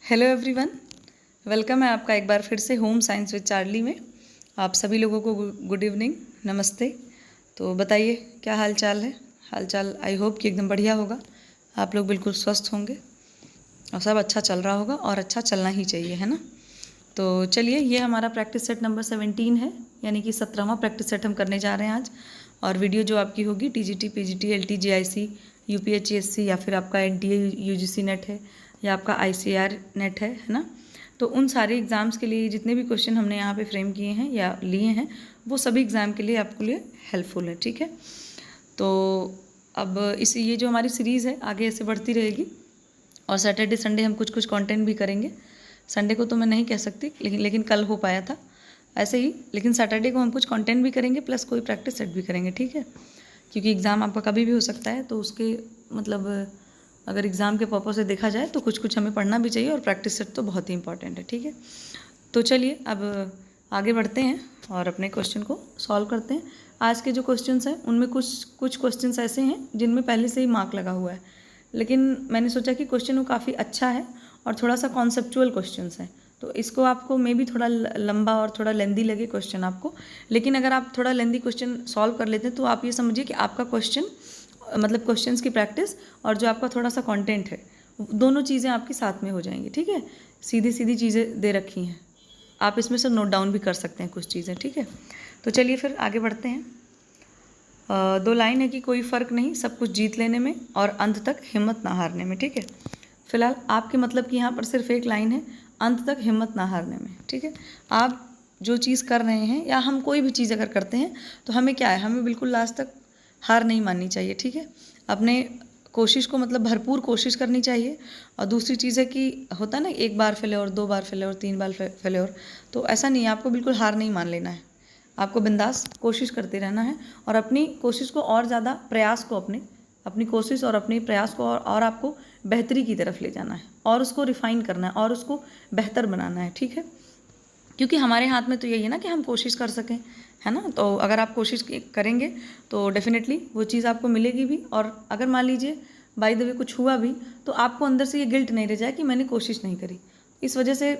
Hello everyone, welcome है आपका एक बार फिर से होम साइंस विद चार्ली में। आप सभी लोगों को गुड इवनिंग, नमस्ते। तो बताइए क्या हाल चाल है। हाल चाल आई होप कि एकदम बढ़िया होगा, आप लोग बिल्कुल स्वस्थ होंगे और सब अच्छा चल रहा होगा और अच्छा चलना ही चाहिए, है ना। तो चलिए, ये हमारा प्रैक्टिस सेट नंबर 17 है, यानी कि 17वां प्रैक्टिस सेट हम करने जा रहे हैं आज। और वीडियो जो आपकी होगी TGT, PGT, LT, JIC, UPHSC या फिर आपका एनटीए यूजीसी नेट है या आपका आईसीआर नेट है ना। तो उन सारे एग्ज़ाम्स के लिए जितने भी क्वेश्चन हमने यहाँ पे फ्रेम किए हैं या लिए हैं, वो सभी एग्ज़ाम के लिए आपके लिए हेल्पफुल है, ठीक है। तो अब ये जो हमारी सीरीज़ है आगे ऐसे बढ़ती रहेगी और सैटरडे संडे हम कुछ कुछ कंटेंट भी करेंगे। संडे को तो मैं नहीं कह सकती, लेकिन कल हो पाया था ऐसे ही। लेकिन सैटरडे को हम कुछ कंटेंट भी करेंगे प्लस कोई प्रैक्टिस सेट भी करेंगे, ठीक है। क्योंकि एग्ज़ाम आपका कभी भी हो सकता है, तो उसके मतलब अगर एग्ज़ाम के पर्पज़ से देखा जाए तो कुछ कुछ हमें पढ़ना भी चाहिए और प्रैक्टिस सेट तो बहुत ही इंपॉर्टेंट है, ठीक है। तो चलिए अब आगे बढ़ते हैं और अपने क्वेश्चन को सॉल्व करते हैं। आज के जो क्वेश्चंस हैं उनमें कुछ क्वेश्चंस ऐसे हैं जिनमें पहले से ही मार्क लगा हुआ है, लेकिन मैंने सोचा कि क्वेश्चन वो काफ़ी अच्छा है और थोड़ा सा कॉन्सेप्चुअल क्वेश्चंस हैं, तो इसको आपको मे भी थोड़ा लंबा और थोड़ा लेंदी लगे क्वेश्चन आपको। लेकिन अगर आप थोड़ा लेंदी क्वेश्चन सॉल्व कर लेते हैं तो आप ये समझिए कि आपका क्वेश्चन मतलब क्वेश्चंस की प्रैक्टिस और जो आपका थोड़ा सा कंटेंट है, दोनों चीज़ें आपकी साथ में हो जाएंगी, ठीक है। सीधी सीधी चीज़ें दे रखी हैं, आप इसमें से नोट डाउन भी कर सकते हैं कुछ चीज़ें, ठीक है। तो चलिए फिर आगे बढ़ते हैं। दो लाइन है कि कोई फ़र्क नहीं सब कुछ जीत लेने में और अंत तक हिम्मत ना हारने में, ठीक है। फिलहाल आपके मतलब कि यहाँ पर सिर्फ एक लाइन है, अंत तक हिम्मत ना हारने में, ठीक है। आप जो चीज़ कर रहे हैं या हम कोई भी चीज़ अगर करते हैं तो हमें क्या है, हमें बिल्कुल लास्ट तक हार नहीं माननी चाहिए, ठीक है। अपने कोशिश को मतलब भरपूर कोशिश करनी चाहिए। और दूसरी चीज़ है कि होता है ना, एक बार फेल्योर, 2 बार फेल्योर, 3 बार फेल्योर, तो ऐसा नहीं है, आपको बिल्कुल हार नहीं मान लेना है। आपको बिंदास कोशिश करते रहना है और अपनी कोशिश को और ज़्यादा प्रयास को अपनी कोशिश और अपने प्रयास को और आपको बेहतरी की तरफ ले जाना है और उसको रिफ़ाइन करना है और उसको बेहतर बनाना है, ठीक है। क्योंकि हमारे हाथ में तो यही है ना कि हम कोशिश कर सकें, है ना। तो अगर आप कोशिश करेंगे तो डेफिनेटली वो चीज़ आपको मिलेगी भी। और अगर मान लीजिए बाय द वे कुछ हुआ भी तो आपको अंदर से ये गिल्ट नहीं रह जाए कि मैंने कोशिश नहीं करी। इस वजह से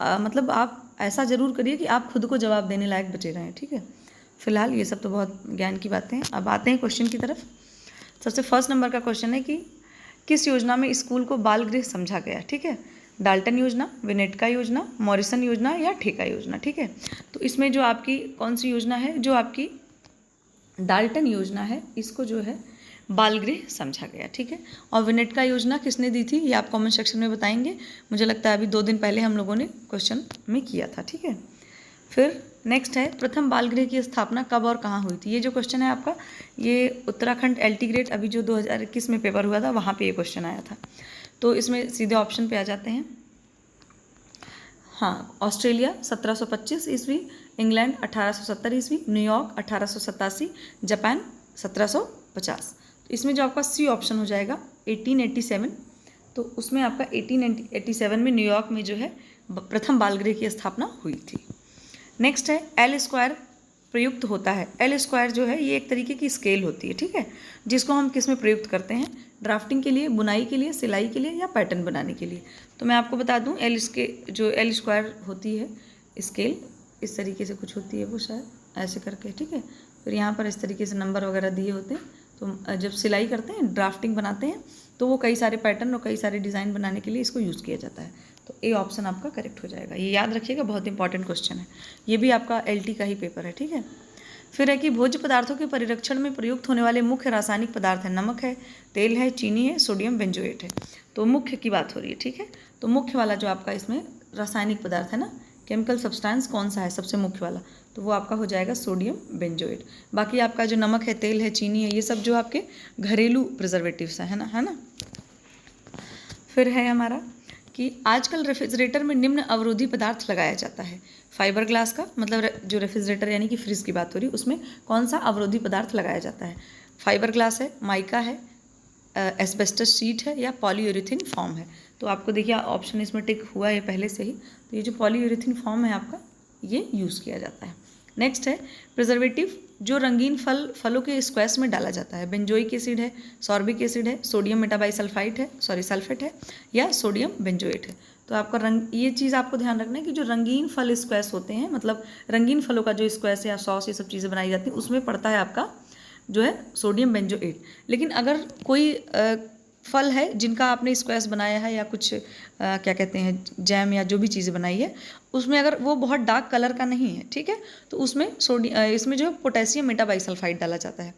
मतलब आप ऐसा ज़रूर करिए कि आप खुद को जवाब देने लायक बचे रहें, ठीक है। फिलहाल ये सब तो बहुत ज्ञान की बातें हैं। अब आते हैं क्वेश्चन की तरफ। सबसे फर्स्ट नंबर का क्वेश्चन है कि किस योजना में स्कूल को बाल गृह समझा गया, ठीक है। डाल्टन योजना, विनेटका योजना, मॉरिसन योजना या ठेका योजना, ठीक है। तो इसमें जो आपकी कौन सी योजना है, जो आपकी डाल्टन योजना है, इसको जो है बाल गृह समझा गया, ठीक है। और विनेटका योजना किसने दी थी ये आप कमेंट सेक्शन में बताएंगे। मुझे लगता है अभी 2 दिन पहले हम लोगों ने क्वेश्चन में किया था, ठीक है। फिर नेक्स्ट है प्रथम बाल गृह की स्थापना कब और कहाँ हुई थी। ये जो क्वेश्चन है आपका, ये उत्तराखंड एलटी ग्रेड अभी जो 2021 में पेपर हुआ था वहाँ पे ये क्वेश्चन आया था। तो इसमें सीधे ऑप्शन पे आ जाते हैं। हाँ, ऑस्ट्रेलिया 1725 ईस्वी, इंग्लैंड 1870 ईस्वी, न्यूयॉर्क 1887, जापान 1750। तो इसमें जो आपका सी ऑप्शन हो जाएगा 1887। तो उसमें आपका 1887 में न्यूयॉर्क में जो है प्रथम बाल गृह की स्थापना हुई थी। नेक्स्ट है एल स्क्वायर प्रयुक्त होता है। एल स्क्वायर जो है ये एक तरीके की स्केल होती है, ठीक है, जिसको हम किस में प्रयुक्त करते हैं, ड्राफ्टिंग के लिए, बुनाई के लिए, सिलाई के लिए या पैटर्न बनाने के लिए। तो मैं आपको बता दूं जो एल स्क्वायर होती है स्केल, इस तरीके से कुछ होती है वो, शायद ऐसे करके, ठीक है। फिर यहाँ पर इस तरीके से नंबर वगैरह दिए होते हैं। तो जब सिलाई करते हैं, ड्राफ्टिंग बनाते हैं, तो वो कई सारे पैटर्न और कई सारे डिज़ाइन बनाने के लिए इसको यूज़ किया जाता है। तो ए ऑप्शन आपका करेक्ट हो जाएगा। ये याद रखिएगा, बहुत इंपॉर्टेंट क्वेश्चन है, ये भी आपका एलटी का ही पेपर है, ठीक है। फिर है कि भोज्य पदार्थों के परिरक्षण में प्रयुक्त होने वाले मुख्य रासायनिक पदार्थ है, नमक है, तेल है, चीनी है, सोडियम बेंजोएट है। तो मुख्य की बात हो रही है, ठीक है। तो मुख्य वाला जो आपका इसमें रासायनिक पदार्थ है ना, केमिकल सब्सटेंस कौन सा है सबसे मुख्य वाला, तो वो आपका हो जाएगा सोडियम बेंजोएट। बाकी आपका जो नमक है, तेल है, चीनी है, ये सब जो आपके घरेलू प्रिजर्वेटिव्स है ना। फिर है हमारा कि आजकल रेफ्रिजरेटर में निम्न अवरोधी पदार्थ लगाया जाता है। फाइबर ग्लास का मतलब जो रेफ्रिजरेटर यानी कि फ्रिज की बात हो रही है, उसमें कौन सा अवरोधी पदार्थ लगाया जाता है। फाइबर ग्लास है, माइका है, एस्बेस्टस शीट है या पॉलीयूरेथिन फॉर्म है। तो आपको देखिए ऑप्शन इसमें टिक हुआ है पहले से ही। तो ये जो पॉलीयूरेथिन फॉर्म है आपका, ये यूज़ किया जाता है। नेक्स्ट है प्रिजर्वेटिव जो रंगीन फलों के स्क्वैश में डाला जाता है? बेंजोइक एसिड है, सॉर्बिक एसिड है, सोडियम मेटाबाइसल्फाइट है, सल्फेट है, या सोडियम बेंजोएट है? तो आपका ये चीज़ आपको ध्यान रखना है कि जो रंगीन फल स्क्वैश होते हैं, मतलब रंगीन फलों का जो स्क्वैश या सॉस ये सब चीज़ें बनाई जाती हैं, उसमें पड़ता है आपका जो है सोडियम बेंजोएट। लेकिन अगर कोई फल है जिनका आपने स्क्वैश बनाया है या कुछ क्या कहते हैं जैम या जो भी चीज़ें बनाई है, उसमें अगर वो बहुत डार्क कलर का नहीं है, ठीक है, तो उसमें इसमें जो पोटेशियम मेटाबाइसल्फाइड डाला जाता है।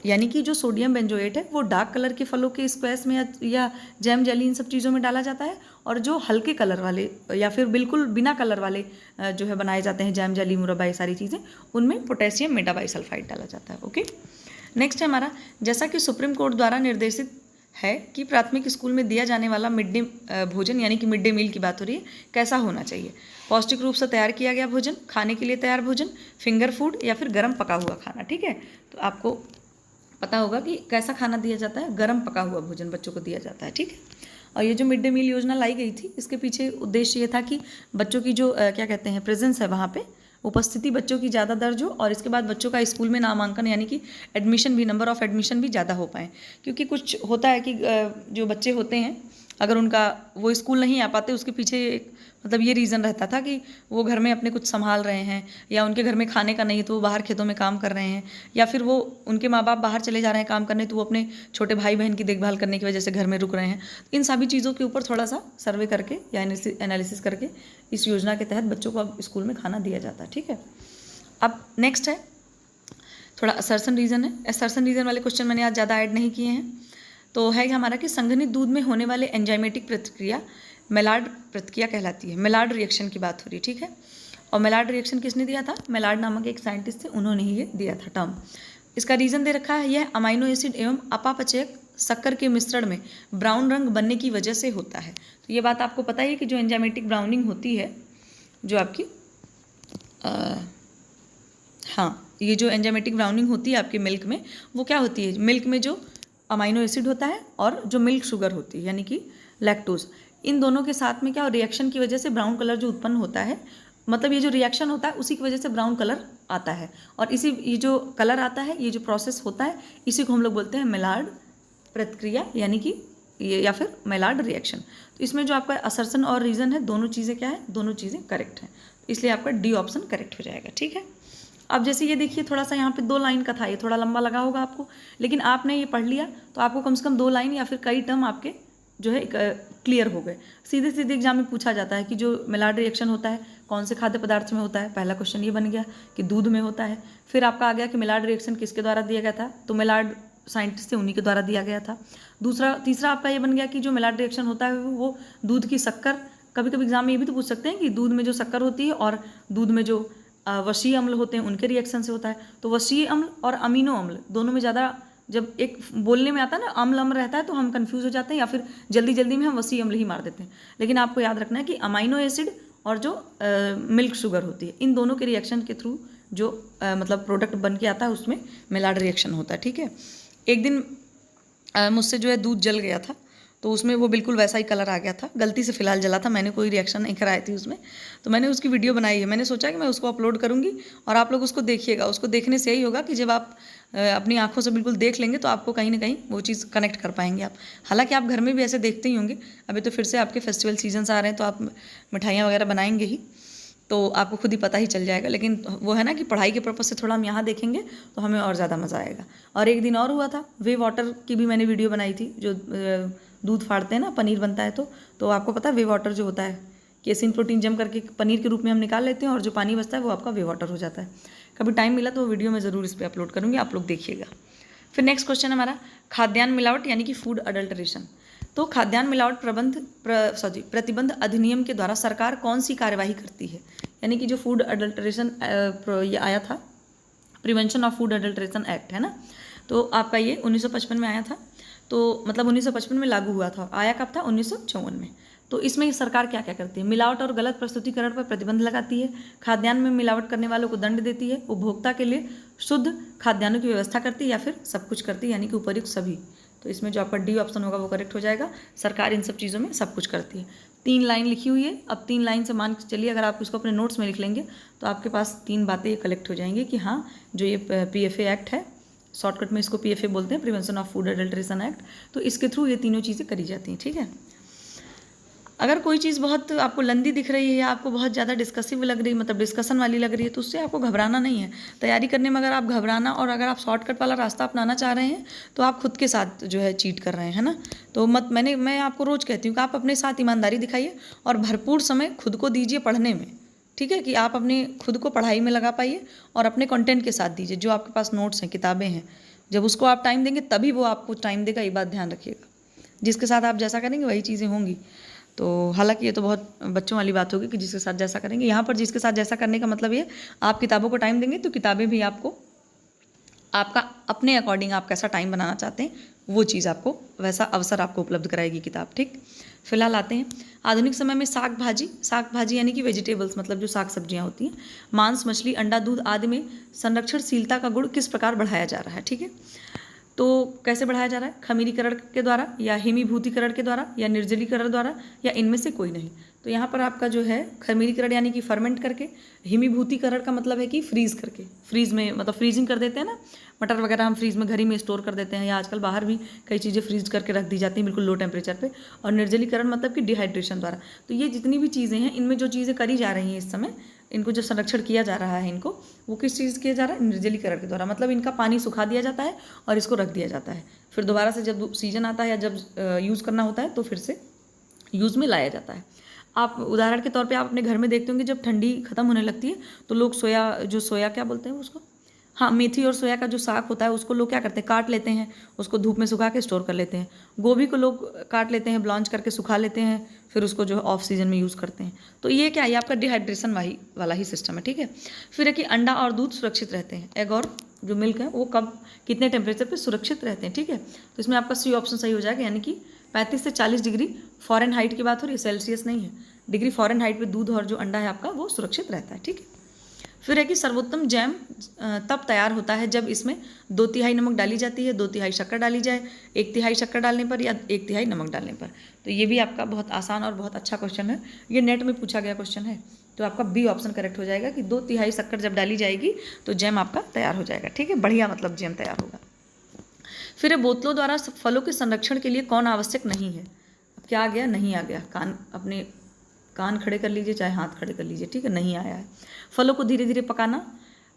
यानी कि जो सोडियम बेंजोएट है वो डार्क कलर के फलों के स्क्वैश में या जैम जेली इन सब चीज़ों में डाला जाता है, और जो हल्के कलर वाले या फिर बिल्कुल बिना कलर वाले जो है बनाए जाते हैं जैम जेली मुरब्बा ये सारी चीज़ें, उनमें पोटेशियम मेटाबाइसल्फाइड डाला जाता है। ओके, नेक्स्ट है हमारा, जैसा कि सुप्रीम कोर्ट द्वारा निर्देशित है कि प्राथमिक स्कूल में दिया जाने वाला मिड डे भोजन यानी कि मिड डे मील की बात हो रही है, कैसा होना चाहिए? पौष्टिक रूप से तैयार किया गया भोजन, खाने के लिए तैयार भोजन, फिंगर फूड, या फिर गर्म पका हुआ खाना। ठीक है, तो आपको पता होगा कि कैसा खाना दिया जाता है, गर्म पका हुआ भोजन बच्चों को दिया जाता है। ठीक है, और ये जो मिड डे मील योजना लाई गई थी, इसके पीछे उद्देश्य ये था कि बच्चों की जो क्या कहते हैं प्रेजेंस है वहाँ पे, उपस्थिति बच्चों की ज़्यादा दर्ज हो, और इसके बाद बच्चों का स्कूल में नामांकन यानी कि एडमिशन भी, नंबर ऑफ़ एडमिशन भी ज़्यादा हो पाए। क्योंकि कुछ होता है कि जो बच्चे होते हैं अगर उनका वो स्कूल नहीं आ पाते, उसके पीछे मतलब ये रीज़न रहता था कि वो घर में अपने कुछ संभाल रहे हैं, या उनके घर में खाने का नहीं तो वो बाहर खेतों में काम कर रहे हैं, या फिर वो उनके माँ बाप बाहर चले जा रहे हैं काम करने तो वो अपने छोटे भाई बहन की देखभाल करने की वजह से घर में रुक रहे हैं। इन सभी चीज़ों के ऊपर थोड़ा सा सर्वे करके या एनालिसिस करके इस योजना के तहत बच्चों को अब स्कूल में खाना दिया जाता है। ठीक है, अब नेक्स्ट है थोड़ा असर्शन रीज़न है। असर्शन रीज़न वाले क्वेश्चन मैंने आज ज़्यादा ऐड नहीं किए हैं। तो है हमारा कि संघनित दूध में होने वाले एंजाइमेटिक प्रतिक्रिया मेलार्ड प्रतिक्रिया कहलाती है। मेलार्ड रिएक्शन की बात हो रही है, ठीक है, और मेलार्ड रिएक्शन किसने दिया था? मेलार्ड नामक एक साइंटिस्ट थे, उन्होंने ही ये दिया था टर्म। इसका रीज़न दे रखा है, यह अमाइनो एसिड एवं अपापचयक शक्कर के मिश्रण में ब्राउन रंग बनने की वजह से होता है। तो ये बात आपको पता है कि जो एंजाइमेटिक ब्राउनिंग होती है, जो आपकी हाँ, ये जो एंजाइमेटिक ब्राउनिंग होती है आपके मिल्क में, वो क्या होती है? मिल्क में जो अमाइनो एसिड होता है और जो मिल्क शुगर होती है यानी कि लैक्टोज, इन दोनों के साथ में क्या रिएक्शन की वजह से ब्राउन कलर जो उत्पन्न होता है, मतलब ये जो रिएक्शन होता है उसी की वजह से ब्राउन कलर आता है। और इसी ये जो कलर आता है, ये जो प्रोसेस होता है, इसी को हम लोग बोलते हैं मेलार्ड प्रतिक्रिया यानी कि या फिर मेलार्ड रिएक्शन। तो इसमें जो आपका असर्शन और रीज़न है, दोनों चीज़ें क्या है? दोनों चीज़ें करेक्ट हैं, इसलिए आपका डी ऑप्शन करेक्ट हो जाएगा। ठीक है, अब जैसे ये देखिए थोड़ा सा यहाँ पे 2 लाइन का था, ये थोड़ा लंबा लगा होगा आपको, लेकिन आपने ये पढ़ लिया तो आपको कम से कम 2 लाइन या फिर कई टर्म आपके जो है क्लियर हो गए। सीधे सीधे एग्जाम में पूछा जाता है कि जो मेलार्ड रिएक्शन होता है कौन से खाद्य पदार्थ में होता है। पहला क्वेश्चन ये बन गया कि दूध में होता है। फिर आपका आ गया कि मेलार्ड रिएक्शन किसके द्वारा दिया गया था? तो मेलार्ड साइंटिस्ट थे, उन्हीं के द्वारा दिया गया था। तीसरा आपका ये बन गया कि जो मेलार्ड रिएक्शन होता है वो दूध की शक्कर, कभी कभी एग्जाम में ये भी तो पूछ सकते हैं कि दूध में जो शक्कर होती है और दूध में जो वसीय अम्ल होते हैं उनके रिएक्शन से होता है। तो वसीय अम्ल और अमीनो अम्ल दोनों में ज़्यादा, जब एक बोलने में आता है ना अम्ल रहता है तो हम कंफ्यूज हो जाते हैं, या फिर जल्दी जल्दी में हम वसीय अम्ल ही मार देते हैं। लेकिन आपको याद रखना है कि अमाइनो एसिड और जो मिल्क शुगर होती है, इन दोनों के रिएक्शन के थ्रू जो मतलब प्रोडक्ट बन के आता है उसमें मेलार्ड रिएक्शन होता है। ठीक है, एक दिन मुझसे जो है दूध जल गया था, तो उसमें वो बिल्कुल वैसा ही कलर आ गया था, गलती से फिलहाल जला था, मैंने कोई रिएक्शन नहीं कराई थी उसमें। तो मैंने उसकी वीडियो बनाई है, मैंने सोचा कि मैं उसको अपलोड करूँगी और आप लोग उसको देखिएगा। उसको देखने से यही होगा कि जब आप अपनी आंखों से बिल्कुल देख लेंगे तो आपको कहीं ना कहीं वो चीज़ कनेक्ट कर पाएंगे आप। हालांकि आप घर में भी ऐसे देखते ही होंगे, अभी तो फिर से आपके फेस्टिवल सीजन्स आ रहे हैं तो आप मिठाइयाँ वगैरह बनाएंगे ही, तो आपको खुद ही पता ही चल जाएगा। लेकिन वो है ना कि पढ़ाई के पर्पज़ से थोड़ा हम यहाँ देखेंगे तो हमें और ज़्यादा मज़ा आएगा। और एक दिन और हुआ था, वे वाटर की भी मैंने वीडियो बनाई थी, जो दूध फाड़ते हैं ना, पनीर बनता है तो आपको पता है वे वाटर जो होता है, केसिन प्रोटीन जम करके पनीर के रूप में हम निकाल लेते हैं और जो पानी बचता है वो आपका वे वाटर हो जाता है। कभी टाइम मिला तो वो वीडियो मैं ज़रूर इस पर अपलोड करूँगी, आप लोग देखिएगा। फिर नेक्स्ट क्वेश्चन हमारा खाद्यान्न मिलावट यानी कि फूड अडल्ट्रेशन। तो खाद्यान्न मिलावट प्रतिबंध अधिनियम के द्वारा सरकार कौन सी कार्यवाही करती है? यानी कि जो फूड अडल्ट्रेशन ये आया था, prevention of food adulteration act है ना, तो आपका ये 1955 में आया था। तो मतलब 1955 में लागू हुआ था। आया कब था? 1954 में। तो इसमें सरकार क्या क्या करती है? मिलावट और गलत प्रस्तुतिकरण पर प्रतिबंध लगाती है, खाद्यान्न में मिलावट करने वालों को दंड देती है, उपभोक्ता के लिए शुद्ध खाद्यान्नों की व्यवस्था करती है, या फिर सब कुछ करती है, यानी कि उपर्युक्त सभी। तो इसमें जो आपका डी ऑप्शन होगा वो करेक्ट हो जाएगा। सरकार इन सब चीज़ों में सब कुछ करती है। 3 लाइन लिखी हुई है। अब 3 लाइन से मान के चलिए अगर आप इसको अपने नोट्स में लिख लेंगे तो आपके पास 3 बातें कलेक्ट हो जाएंगी कि हाँ जो ये PFA एक्ट है, शॉर्टकट में इसको PFA बोलते हैं, prevention of food adulteration act, तो इसके थ्रू ये तीनों चीज़ें करी जाती हैं। ठीक है, अगर कोई चीज़ बहुत आपको लंदी दिख रही है या आपको बहुत ज़्यादा डिस्कसिव लग रही है, मतलब डिस्कशन वाली लग रही है, तो उससे आपको घबराना नहीं है। तैयारी करने में अगर आप घबराना और अगर आप शॉर्टकट वाला रास्ता अपनाना चाह रहे हैं तो आप खुद के साथ जो है चीट कर रहे हैं, है ना। तो मैं आपको रोज़ कहती हूँ कि आप अपने साथ ईमानदारी दिखाइए और भरपूर समय खुद को दीजिए पढ़ने में। ठीक है, कि आप अपने खुद को पढ़ाई में लगा पाइए और अपने कंटेंट के साथ दीजिए। जो आपके पास नोट्स हैं, किताबें हैं, जब उसको आप टाइम देंगे तभी वो आपको टाइम देगा, ये बात ध्यान रखिएगा। जिसके साथ आप जैसा करेंगे वही चीज़ें होंगी। तो हालांकि ये तो बहुत बच्चों वाली बात होगी कि जिसके साथ जैसा करेंगे। यहाँ पर जिसके साथ जैसा करने का मतलब ये, आप किताबों को टाइम देंगे तो किताबें भी आपको आपका अपने अकॉर्डिंग आप कैसा टाइम बनाना चाहते हैं वो चीज़ आपको, वैसा अवसर आपको उपलब्ध कराएगी किताब। ठीक, फिलहाल आते हैं आधुनिक समय में साग भाजी यानी कि वेजिटेबल्स, मतलब जो साग सब्जियाँ होती हैं, मांस, मछली, अंडा, दूध आदि में संरक्षणशीलता का गुण किस प्रकार बढ़ाया जा रहा है। ठीक है, तो कैसे बढ़ाया जा रहा है? खमीरीकरण के द्वारा या हिमीभूतीकरण के द्वारा या निर्जलीकरण द्वारा या इनमें से कोई नहीं। तो यहाँ पर आपका जो है खमीरीकरण यानी कि फर्मेंट करके, हिमीभूतीकरण का मतलब है कि फ्रीज करके, फ्रीज में मतलब फ्रीजिंग कर देते हैं ना, मटर वगैरह हम फ्रीज में घर ही में स्टोर कर देते हैं, या आजकल बाहर भी कई चीज़ें फ्रीज करके रख दी जाती हैं बिल्कुल लो टेम्परेचर पे। और निर्जलीकरण मतलब कि डिहाइड्रेशन द्वारा। तो ये जितनी भी चीज़ें हैं, इनमें जो चीज़ें करी जा रही हैं इस समय, इनको जो संरक्षण किया जा रहा है इनको, वो किस चीज़ किया जा रहा है? निर्जलीकरण के द्वारा। मतलब इनका पानी सुखा दिया जाता है और इसको रख दिया जाता है, फिर दोबारा से जब सीजन आता है या जब यूज़ करना होता है तो फिर से यूज़ में लाया जाता है। आप उदाहरण के तौर पे आप अपने घर में देखते होंगे जब ठंडी खत्म होने लगती है तो लोग सोया क्या बोलते हैं उसको, हाँ, मेथी और सोया का जो साग होता है उसको लोग क्या करते हैं, काट लेते हैं, उसको धूप में सुखा के स्टोर कर लेते हैं। गोभी को लोग काट लेते हैं, ब्लॉन्च करके सुखा लेते हैं, फिर उसको जो है ऑफ सीजन में यूज़ करते हैं। तो ये क्या है? ये आपका डिहाइड्रेशन वाला ही सिस्टम है। ठीक है, फिर है कि अंडा और दूध सुरक्षित रहते हैं, एग और जो मिल्क है वो कब कितने टेम्परेचर पर सुरक्षित रहते हैं। ठीक है, तो इसमें आपका सी ऑप्शन सही हो जाएगा, यानी कि 35 से 40 डिग्री फ़ारेनहाइट की बात हो रही है, सेल्सियस नहीं है, डिग्री फ़ारेनहाइट पे दूध और जो अंडा है आपका वो सुरक्षित रहता है। ठीक है, फिर है कि सर्वोत्तम जैम तब तैयार होता है जब इसमें 2/3 नमक डाली जाती है, 2/3 शक्कर डाली जाए, 1/3 शक्कर डालने पर या 1/3 नमक डालने पर। तो ये भी आपका बहुत आसान और बहुत अच्छा क्वेश्चन है, ये नेट में पूछा गया क्वेश्चन है। तो आपका बी ऑप्शन करेक्ट हो जाएगा कि 2/3 शक्कर जब डाली जाएगी तो जैम आपका तैयार हो जाएगा। ठीक है, बढ़िया, मतलब जैम तैयार होगा। फिर है बोतलों द्वारा फलों के संरक्षण के लिए कौन आवश्यक नहीं है? अब क्या आ गया? नहीं आ गया। अपने कान खड़े कर लीजिए, चाहे हाथ खड़े कर लीजिए। ठीक है, नहीं आया है। फलों को धीरे धीरे पकाना,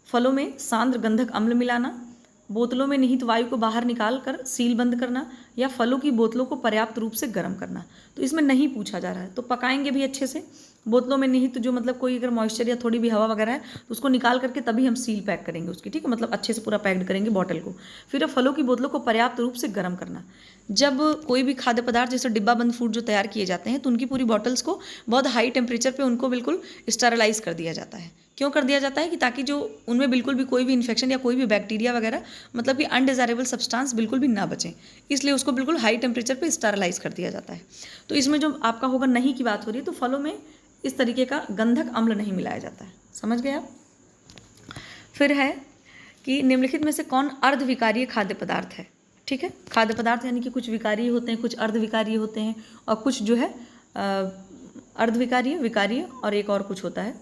फलों में सांद्र गंधक अम्ल मिलाना, बोतलों में निहित वायु को बाहर निकाल कर सील बंद करना, या फलों की बोतलों को पर्याप्त रूप से गर्म करना। तो इसमें नहीं पूछा जा रहा है, तो पकाएंगे भी अच्छे से। बोतलों में निहित जो मतलब कोई अगर मॉइस्चर या थोड़ी भी हवा वगैरह है तो उसको निकाल करके तभी हम सील पैक करेंगे उसकी। ठीक है, मतलब अच्छे से पूरा पैक्ड करेंगे बॉटल को। फिर फलों की बोतलों को पर्याप्त रूप से गर्म करना। जब कोई भी खाद्य पदार्थ जैसे डिब्बा बंद फूड जो तैयार किए जाते हैं तो उनकी पूरी बॉटल्स को बहुत हाई टेम्परेचर पे उनको बिल्कुल स्टेरलाइज कर दिया जाता है। क्यों कर दिया जाता है? कि ताकि जो उनमें बिल्कुल भी कोई भी इन्फेक्शन या कोई भी बैक्टीरिया वगैरह मतलब कि अनडिजायरेबल सब्सटेंस बिल्कुल भी ना बचें, इसलिए उसको बिल्कुल हाई टेम्परेचर पे स्टेरलाइज कर दिया जाता है। तो इसमें जो आपका होगा नहीं की बात हो रही है, तो फलों में इस तरीके का गंधक अम्ल नहीं मिलाया जाता है। समझ गए आप? फिर है कि निम्नलिखित में से कौन अर्धविकारीय खाद्य पदार्थ है? ठीक है, खाद्य पदार्थ यानी कि कुछ विकारीय होते हैं, कुछ अर्धविकारीय होते हैं, और कुछ जो है अर्धविकारीय, विकारीय और एक और कुछ होता है।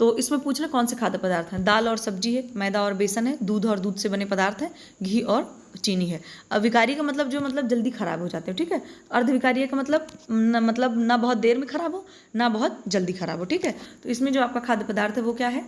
तो इसमें पूछना कौन से खाद्य पदार्थ हैं? दाल और सब्जी है, मैदा और बेसन है, दूध और दूध से बने पदार्थ हैं, घी और चीनी है। अब विकारी का मतलब जो मतलब जल्दी खराब हो जाते हो। ठीक है, अर्धविकारीय का मतलब ना बहुत देर में खराब हो ना बहुत जल्दी खराब हो। ठीक है, तो इसमें जो आपका खाद्य पदार्थ है वो क्या है?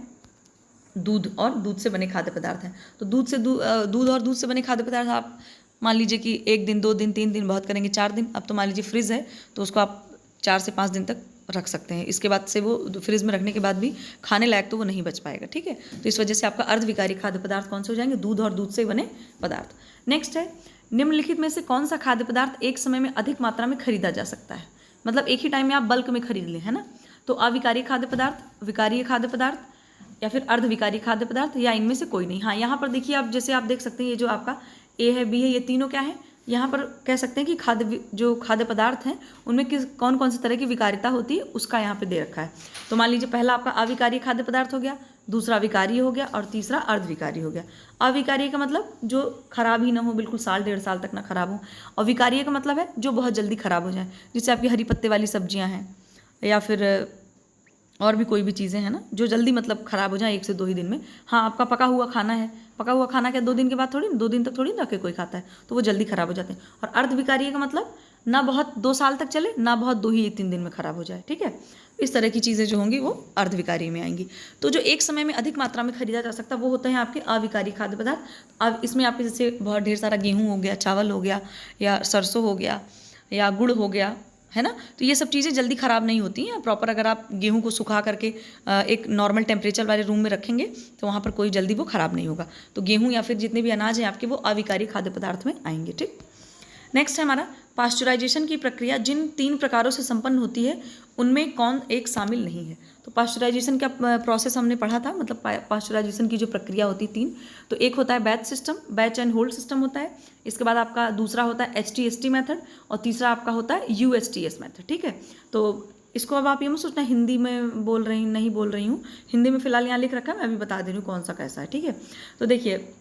दूध और दूध से बने खाद्य पदार्थ हैं। तो दूध और दूध से बने खाद्य पदार्थ आप मान लीजिए कि 1 दिन, 2 दिन, 3 दिन, बहुत करेंगे 4 दिन। अब तो मान लीजिए फ्रिज है तो उसको आप 4 से 5 दिन तक रख सकते हैं। इसके बाद से वो फ्रिज में रखने के बाद भी खाने लायक तो वो नहीं बच पाएगा। ठीक है, तो इस वजह से आपका अर्धविकारी खाद्य पदार्थ कौन से हो जाएंगे? दूध और दूध से बने पदार्थ। नेक्स्ट है निम्नलिखित में से कौन सा खाद्य पदार्थ एक समय में अधिक मात्रा में खरीदा जा सकता है? मतलब एक ही टाइम में आप बल्क में खरीद लें, है ना। तो अविकारीय खाद्य पदार्थ, विकारीय खाद्य पदार्थ या फिर अर्धविकारी खाद्य पदार्थ, या इनमें से कोई नहीं। हाँ, यहाँ पर देखिए आप, जैसे आप देख सकते हैं ये जो आपका ए है, बी है, ये तीनों क्या है? यहाँ पर कह सकते हैं कि जो खाद्य पदार्थ हैं उनमें कौन कौन से तरह की विकारिता होती है उसका यहाँ पे दे रखा है। तो मान लीजिए पहला आपका अविकारीय खाद्य पदार्थ हो गया, दूसरा विकारीय हो गया और तीसरा अर्धविकारीय हो गया। अविकारीय का मतलब जो खराब ही ना हो, बिल्कुल साल 1.5 साल तक ना खराब हो। और विकारीय का मतलब है जो बहुत जल्दी खराब हो जाए, जैसे आपकी हरी पत्ते वाली सब्जियां हैं या फिर और भी कोई भी चीज़ें हैं ना जो जल्दी मतलब ख़राब हो जाए 1 से 2 ही दिन में। हाँ, आपका पका हुआ खाना है, पका हुआ खाना क्या 2 दिन के बाद थोड़ी, 2 दिन तक थोड़ी ना के कोई खाता है, तो वो जल्दी ख़राब हो जाते हैं। और अर्धविकारीय का मतलब ना बहुत 2 साल तक चले, ना बहुत 2 ही 3 दिन में ख़राब हो जाए, ठीक है। इस तरह की चीज़ें जो होंगी वो अर्धविकारीय में आएंगी। तो जो एक समय में अधिक मात्रा में खरीदा जा सकता है वो होते हैं आपके अविकारीय खाद्य पदार्थ। अब इसमें आपके जैसे बहुत ढेर सारा गेहूँ हो गया, चावल हो गया, या सरसों हो गया, या गुड़ हो गया, है ना। तो ये सब चीज़ें जल्दी ख़राब नहीं होती हैं प्रॉपर। अगर आप गेहूं को सुखा करके एक नॉर्मल टेम्परेचर वाले रूम में रखेंगे तो वहाँ पर कोई जल्दी वो ख़राब नहीं होगा। तो गेहूं या फिर जितने भी अनाज हैं आपके वो अविकारी खाद्य पदार्थ में आएंगे, ठीक। नेक्स्ट है हमारा पास्चुराइजेशन की प्रक्रिया जिन 3 प्रकारों से संपन्न होती है उनमें कौन एक शामिल नहीं है। तो पास्चुराइजेशन का प्रोसेस हमने पढ़ा था, मतलब पास्चुराइजेशन की जो प्रक्रिया होती है 3। तो एक होता है batch system, batch and hold system होता है। इसके बाद आपका दूसरा होता है HTST मेथड और तीसरा आपका होता है USTS मेथड, ठीक है। तो इसको अब आप ये मत सोचना हिंदी में बोल रही नहीं बोल रही हूँ, हिंदी में फिलहाल यहाँ लिख रखा है, मैं अभी बता दे रही हूँ कौन सा कैसा है, ठीक है। तो देखिए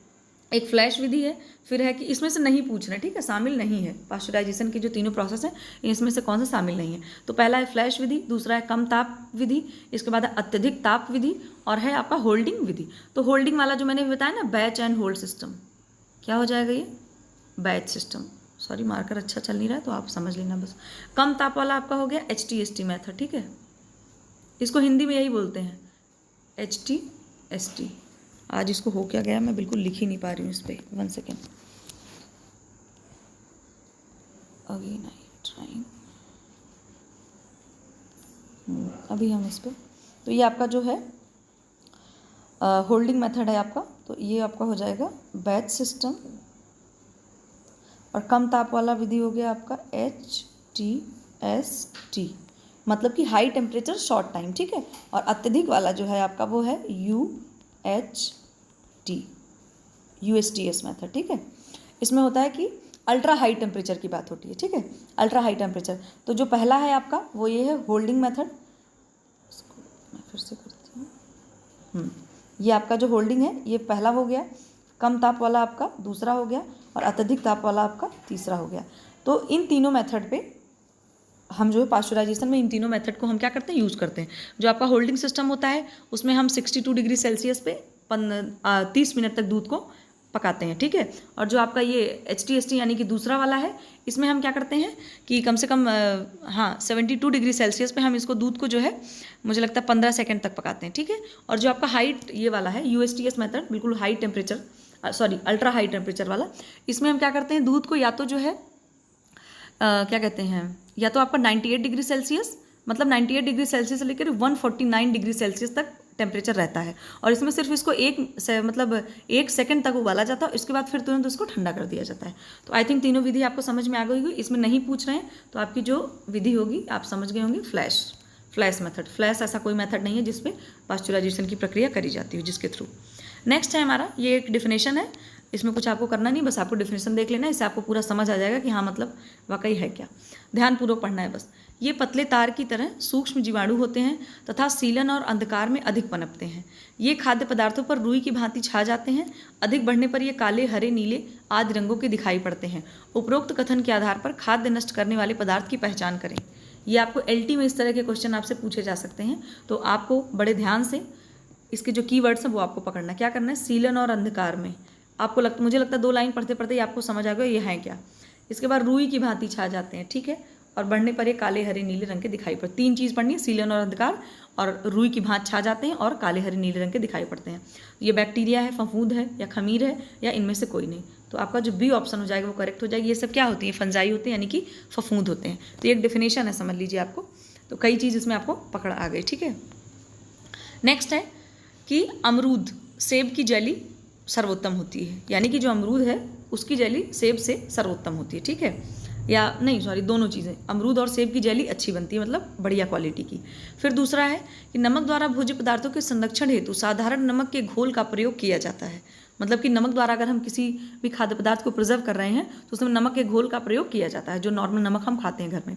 एक फ्लैश विधि है, फिर है कि इसमें से नहीं पूछ रहे, ठीक है, शामिल नहीं है। पास्चुराइजेशन की जो तीनों प्रोसेस हैं इसमें से कौन सा शामिल नहीं है। तो पहला है फ्लैश विधि, दूसरा है कम ताप विधि, इसके बाद है अत्यधिक ताप विधि और है आपका होल्डिंग विधि। तो होल्डिंग वाला जो मैंने बताया ना, बैच एंड होल्ड सिस्टम, क्या हो जाएगा ये, बैच सिस्टम। सॉरी मार्कर अच्छा चल नहीं रहा है तो आप समझ लेना बस। कम ताप वाला आपका हो गया HTST मेथड, ठीक है। इसको हिंदी में यही बोलते हैं HTST। आज इसको हो क्या गया, मैं बिल्कुल लिख ही नहीं पा रही हूँ इस पर, 1 सेकेंड। अगेन आई ट्राइंग, अभी हम इस पर, तो ये आपका जो है होल्डिंग मेथड है आपका, तो ये आपका हो जाएगा बैच सिस्टम। और कम ताप वाला विधि हो गया आपका HTST, मतलब कि हाई टेम्परेचर शॉर्ट टाइम, ठीक है। और अत्यधिक वाला जो है आपका वो है USTS मेथड, ठीक है। इसमें होता है कि अल्ट्रा हाई टेम्परेचर की बात होती है, ठीक है, अल्ट्रा हाई टेम्परेचर। तो जो पहला है आपका वो ये है होल्डिंग मेथड, इसको मैं फिर से करती हूँ। ये आपका जो होल्डिंग है ये पहला हो गया, कम ताप वाला आपका दूसरा हो गया और अत्यधिक ताप वाला आपका तीसरा हो गया। तो इन तीनों मेथड पे हम जो है पास्चुराइजेशन में इन तीनों मेथड को हम क्या करते हैं, यूज़ करते हैं। जो आपका होल्डिंग सिस्टम होता है उसमें हम 62 डिग्री सेल्सियस पे 30 मिनट तक दूध को पकाते हैं, ठीक है। और जो आपका ये HTST यानी कि दूसरा वाला है, इसमें हम क्या करते हैं कि कम से कम 72 डिग्री सेल्सियस पे हम इसको दूध को जो है मुझे लगता है 15 सेकेंड तक पकाते हैं, ठीक है। और जो आपका हाइट ये वाला है USTS मेथड, बिल्कुल high temperature, sorry ultra high temperature वाला, इसमें हम क्या करते हैं दूध को या तो जो है क्या कहते हैं, या तो आपका 98 डिग्री सेल्सियस, मतलब 98 डिग्री सेल्सियस से लेकर 149 डिग्री सेल्सियस तक टेम्परेचर रहता है। और इसमें सिर्फ इसको मतलब 1 सेकंड तक उबाला जाता है, इसके बाद फिर तुरंत उसको ठंडा कर दिया जाता है। तो आई थिंक तीनों विधि आपको समझ में आ गई होगी। इसमें नहीं पूछ रहे हैं तो आपकी जो विधि होगी आप समझ गए होंगे, फ्लैश मेथड। फ्लैश ऐसा कोई मेथड नहीं है जिसपे पास्चुराइजेशन की प्रक्रिया करी जाती हो, जिसके थ्रू। नेक्स्ट है हमारा, ये एक डिफिनेशन है, इसमें कुछ आपको करना नहीं, बस आपको डिफिनेशन देख लेना, इससे आपको पूरा समझ आ जाएगा कि हाँ मतलब वाकई है क्या। ध्यानपूर्वक पढ़ना है बस। ये पतले तार की तरह सूक्ष्म जीवाणु होते हैं तथा सीलन और अंधकार में अधिक पनपते हैं। ये खाद्य पदार्थों पर रुई की भांति छा जाते हैं। अधिक बढ़ने पर ये काले, हरे, नीले आदि रंगों के दिखाई पड़ते हैं। उपरोक्त कथन के आधार पर खाद्य नष्ट करने वाले पदार्थ की पहचान करें। ये आपको LT में इस तरह के क्वेश्चन आपसे पूछे जा सकते हैं, तो आपको बड़े ध्यान से इसके जो कीवर्ड्स हैं वो आपको पकड़ना। क्या करना है, सीलन और अंधकार में, आपको मुझे लगता है 2 लाइन पढ़ते पढ़ते ही आपको समझ आ गया ये है क्या। इसके बाद रुई की भांति छा जाते हैं, ठीक है, और बढ़ने पर ये काले, हरे, नीले रंग के दिखाई पड़ते। 3 चीज़ पढ़नी है, सीलन और अंधकार, और रुई की भांति छा जाते हैं और काले, हरे, नीले रंग के दिखाई पड़ते हैं। ये बैक्टीरिया है, फफूंद है या खमीर है या इनमें से कोई नहीं। तो आपका जो बी ऑप्शन हो जाएगा वो करेक्ट हो जाएगी। ये सब क्या होती है, फंजाई होते हैं यानी कि फफूंद होते हैं। तो ये एक डेफिनेशन है, समझ लीजिए आपको। तो कई चीज़ इसमें आपको पकड़ आ गई, ठीक है। नेक्स्ट है कि अमरूद, सेब की जेली सर्वोत्तम होती है, यानी कि जो अमरूद है उसकी जेली सेब से सर्वोत्तम होती है, ठीक है। या नहीं सॉरी, दोनों चीज़ें, अमरूद और सेब की जेली अच्छी बनती है, मतलब बढ़िया क्वालिटी की। फिर दूसरा है कि नमक द्वारा भोज्य पदार्थों के संरक्षण हेतु साधारण नमक के घोल का प्रयोग किया जाता है। मतलब कि नमक द्वारा अगर हम किसी भी खाद्य पदार्थ को प्रिजर्व कर रहे हैं तो उसमें नमक के घोल का प्रयोग किया जाता है, जो नॉर्मल नमक हम खाते हैं घर में।